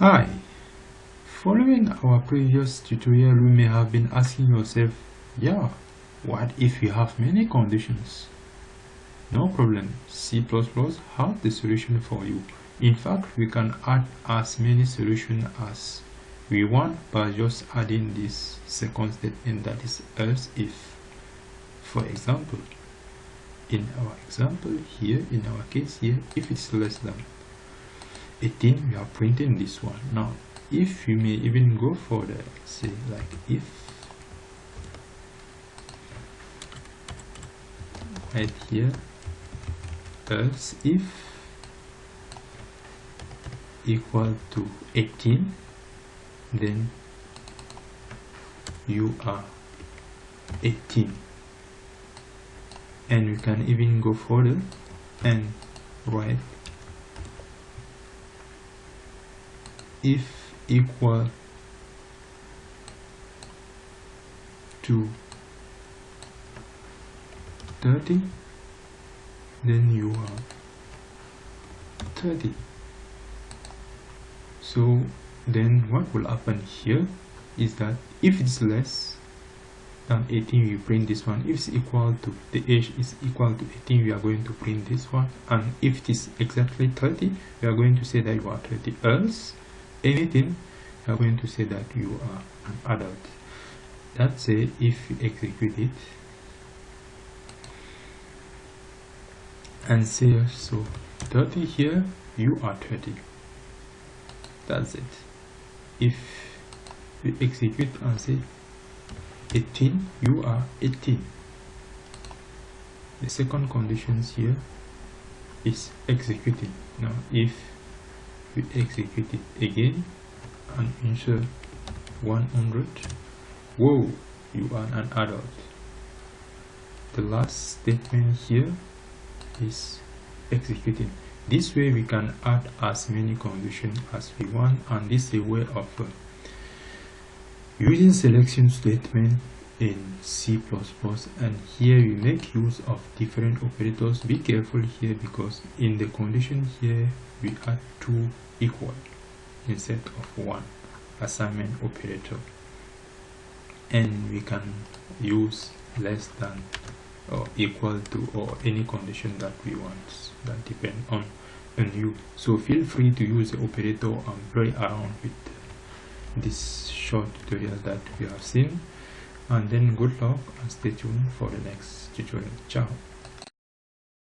Hi, following our previous tutorial, you may have been asking yourself, yeah, what if we have many conditions? No problem, C++ has the solution for you. In fact, we can add as many solutions as we want by just adding this second statement, that is else if. For example, in our example here, in our case here, if it's less than 18, we are printing this one. Now if you may even go further, say like if right here, else if equal to 18, then you are 18. And we can even go further and write if equal to 30, then you are 30. So then what will happen here is that if it's less than 18, we print this one. If it's equal to, the age is equal to 18, we are going to print this one. And if it is exactly 30, we are going to say that you are 30. Else anything, you are going to say that you are an adult. Let's say if you execute it and say so 30 here, you are 30. That's it. If we execute and say 18, you are 18. The second condition here is executing. Now if we execute it again and insert 100, whoa, you are an adult. The last statement here is executing. This way we can add as many conditions as we want, and this is a way of using selection statement in C++. And here we make use of different operators. Be careful here, because in the condition here we add 2 equal instead of 1 assignment operator, and we can use less than or equal to or any condition that we want, that depend on you. So feel free to use the operator and play around with this short tutorial that we have seen, and then good luck and stay tuned for the next tutorial. Ciao.